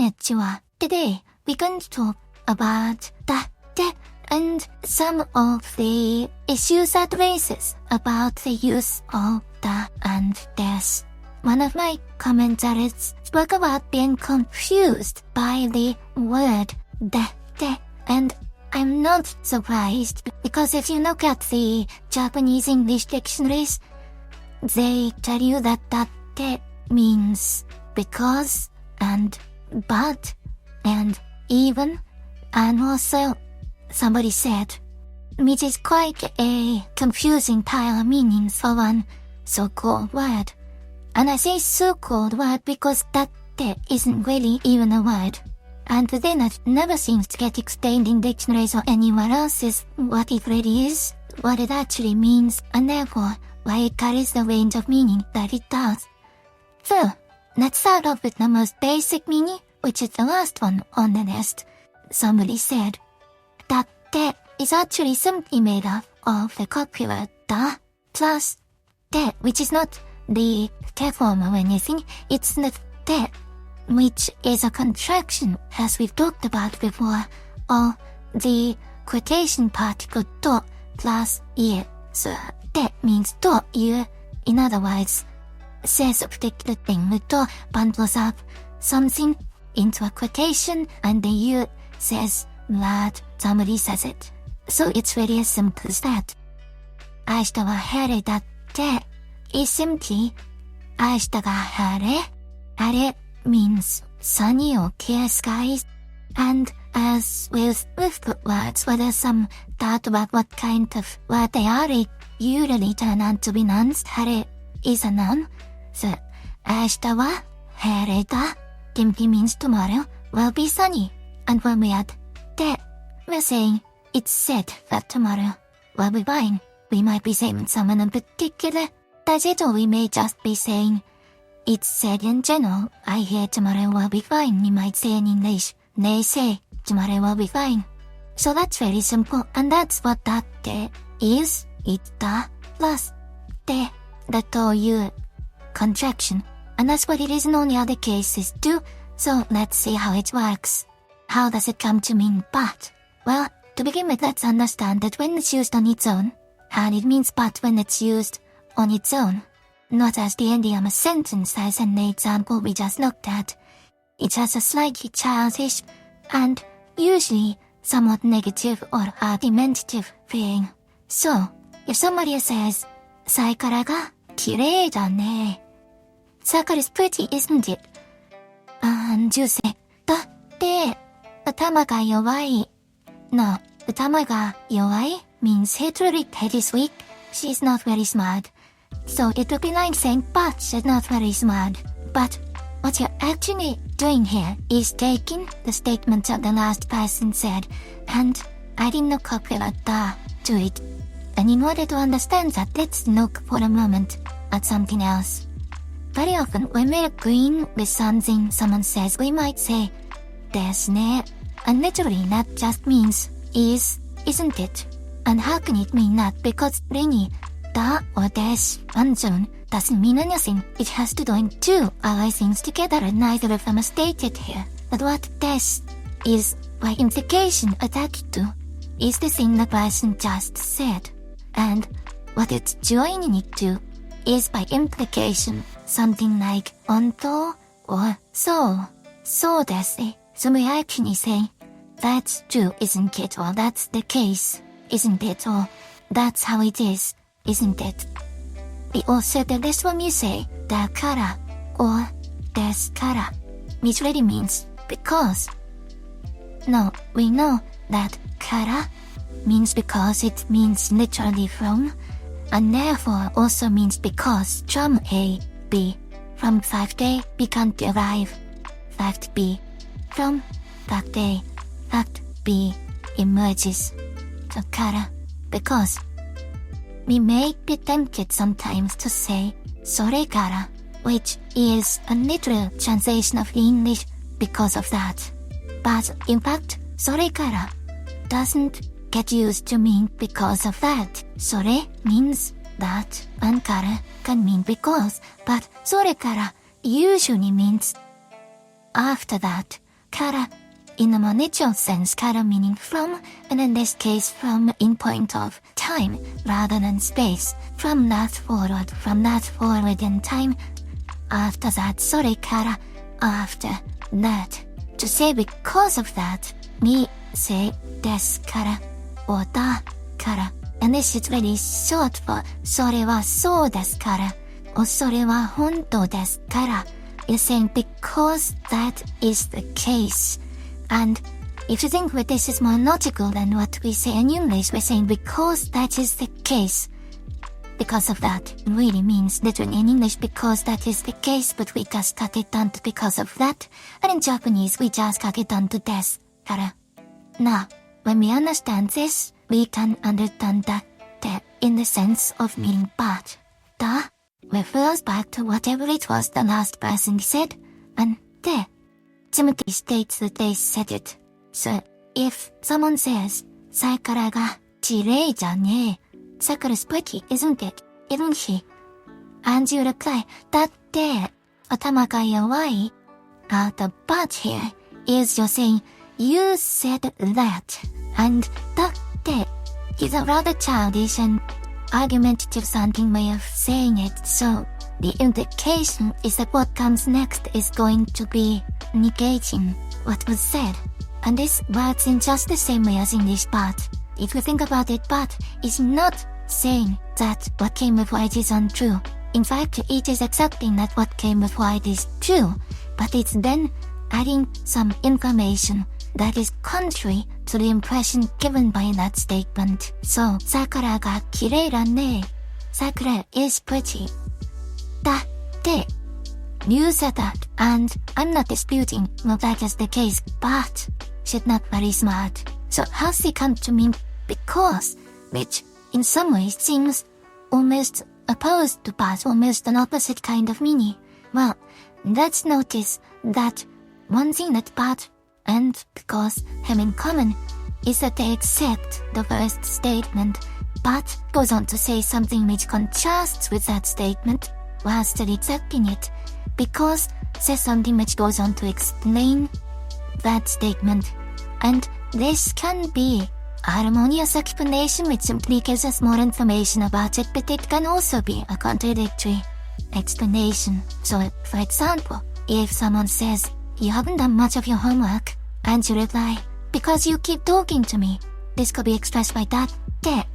Konnichiwa. Today, we're going to talk about Datte and some of the issues that raises about the use of da and des. One of my commenters spoke about being confused by the word Datte, and I'm not surprised because if you look at the Japanese English dictionaries, they tell you that Datte means because and but and even, and also somebody said, which is quite a confusing pile of meanings for one so-called word. And I say so-called word because Datte isn't really even a word. And then it never seems to get explained in dictionaries or anywhere else is what it really is, what it actually means, and therefore why it carries the range of meaning that it does. So, let's start off with the most basic meaning, which is the last one on the list. Somebody said, Datte is actually simply made up of the copula da plus te, which is not the te form or anything, it's the te, which is a contraction, as we've talked about before, of the quotation particle to plus ie. So, te means to ie. In other words, says a particular thing. The to bundles up something into a quotation, and the ie says that somebody says it. So it's really as simple as that. 明日は晴れだって is simply 明日が晴れ. 晴れ means sunny or clear skies, and as with words, whether some doubt about what kind of word they are, it usually turn out to be nouns. 晴れ is a noun, so 明日は晴れだ simply means tomorrow will be sunny, and when we add te, we're saying it's said that tomorrow will be fine. We might be saying someone in particular does it, or we may just be saying it's said in general, I hear tomorrow will be fine. We might say in English, they say tomorrow will be fine. So that's very simple, and that's what Datte is. It's da plus te, the to you contraction, and that's what it is in all the other cases too. So let's see how it works. How does it come to mean but? Well, to begin with, let's understand that when it's used on its own, and it means but when it's used on its own, not as the ending of a sentence says in the example we just looked at. It has a slightly childish and usually somewhat negative or argumentative feeling. So, if somebody says, サイカラが綺麗だね. Saikara is pretty, isn't it? And you say, だって、頭が弱い. No, 頭が弱い means her head is weak. She's not very smart. So it would be like saying, but she's not very smart. But what you're actually doing here is taking the statement of the last person said and adding the copula da to it. And in order to understand that, let's look for a moment at something else. Very often when we're agreeing with something someone says, we might say, ですね. And literally that just means is, isn't it? And how can it mean that? Because really, da or des on its own doesn't mean anything. It has to join two other things together, and neither of them are stated here. But what des is by implication attached to is the thing the person just said. And what it's joining it to is by implication something like onto or so. So desu. So we actually say, that's true, isn't it? Or that's the case, isn't it? Or that's how it is, isn't it? We also do this when you say dakara or deskara, which really means because. No, we know that kara means because. It means literally from, and therefore also means because. From A, B. From fact A, we can derive fact B. From fact A, fact B emerges. So kara, because. We may be tempted sometimes to say それから, which is a literal translation of the English because of that. But in fact, それから doesn't get used to mean because of that. それ means that, and から can mean because, but それから usually means after that, kara. In the more literal sense, kara meaning from, and in this case from in point of time, rather than space. From that forward in time. After that, kara, after that. To say because of that, me say desu kara, or da kara. And this is really short for それはそうですから or それは本当ですから You're saying because that is the case. And if you think that this is more logical than what we say in English, we're saying because that is the case. Because of that really means literally in English because that is the case, but we just cut it down to because of that. And in Japanese we just cut it down to desu kara. Now, when we understand this, we can understand that in the sense of meaning but. Da refers back to whatever it was the last person said, and de simply states that they said it. So, if someone says, Sakura ga kirei ja ne, Sakura's pretty, isn't it? Isn't she? And you reply, datte atama ga yawai. The but here is you're saying, you said that, and datte is a rather childish and argumentative sounding way of saying it, so the implication is that what comes next is going to be negating what was said. And this works in just the same way as English but. If you think about it, but is not saying that what came before it is untrue. In fact, it is accepting that what came before it is true, but it's then adding some information that is contrary to the impression given by that statement. So, Sakura ga kirei da ne. Sakura is pretty. Datte. You said that, and I'm not disputing well that is the case, but she's not very smart. So how's it come to mean because, which in some ways seems almost opposed to but, almost an opposite kind of meaning? Well, let's notice that one thing that but and because have in common is that they accept the first statement, but goes on to say something which contrasts with that statement while still accepting it. Because says something which goes on to explain that statement. And this can be a harmonious explanation which simply gives us more information about it, but it can also be a contradictory explanation. So, for example, if someone says, you haven't done much of your homework, and you reply, because you keep talking to me, this could be expressed by datte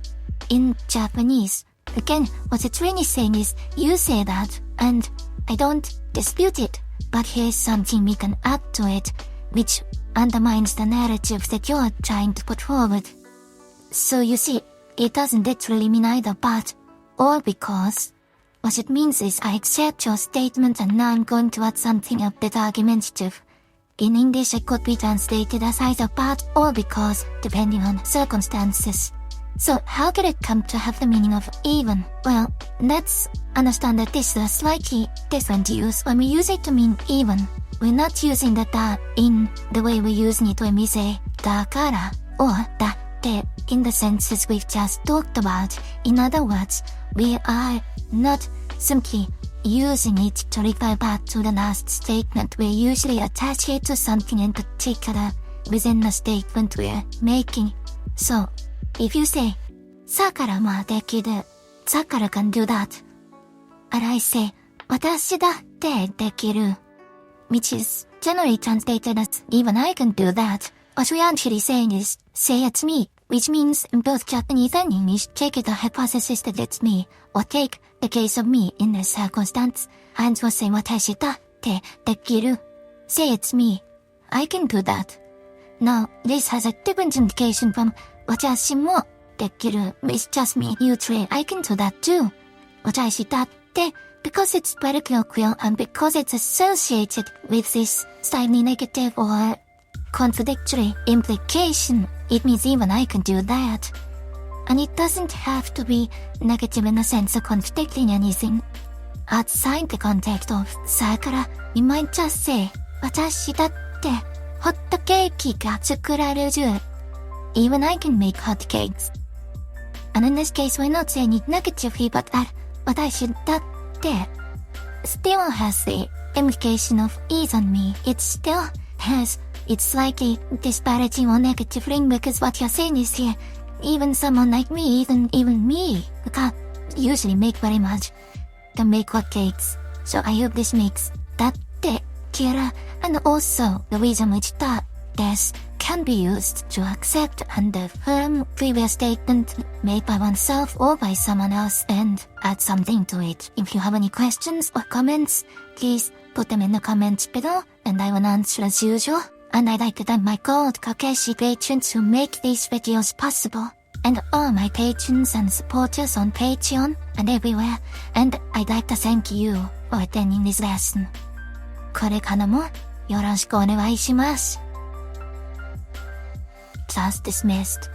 in Japanese. Again, what it's really saying is, you say that, and I don't dispute it, but here's something we can add to it, which undermines the narrative that you're trying to put forward. So you see, it doesn't literally mean either but or because. What it means is I accept your statement and now I'm going to add something a bit argumentative. In English it could be translated as either but or because, depending on circumstances. So how could it come to have the meaning of even? Well, let's understand that this is a slightly different use when we use it to mean even. We're not using the da in the way we're using it when we say dakara or datte in the senses we've just talked about. In other words, we are not simply using it to refer back to the last statement. We're usually attaching it to something in particular within the statement we're making. So, if you say, Sakura wa dekiru, Sakura can do that. And I say, watashi datte dekiru, which is generally translated as, even I can do that. What we're actually saying is, say it's me, which means in both Japanese and English, take the hypothesis that it's me, or take the case of me in this circumstance, and we'll say watashi datte dekiru. Say it's me, I can do that. Now, this has a different implication from watashi mo dekiru, which just means neutral, I can do that too. Watashi datte, because it's very colloquial and because it's associated with this slightly negative or contradictory implication, it means even I can do that. And it doesn't have to be negative in the sense of contradicting anything. Outside the context of Sakura, you might just say, watashi datte hot cake ga tsukurareru. Even I can make hot cakes. And in this case, we're not saying it negatively, but that watashi datte still has the implication of is on me. It still has it's slightly disparaging or negative thing because what you're saying is here, even someone like me, even me, who can't usually make very much, can make hotcakes. So I hope this makes Datte clearer, and also the reason which this can be used to accept and affirm previous statement made by oneself or by someone else and add something to it. If you have any questions or comments, please put them in the comments below and I will answer as usual. And I'd like to thank my gold Kokeshi patrons who make these videos possible, and all my patrons and supporters on Patreon and everywhere, and I'd like to thank you for attending this lesson. これからもよろしくお願いします。Class dismissed.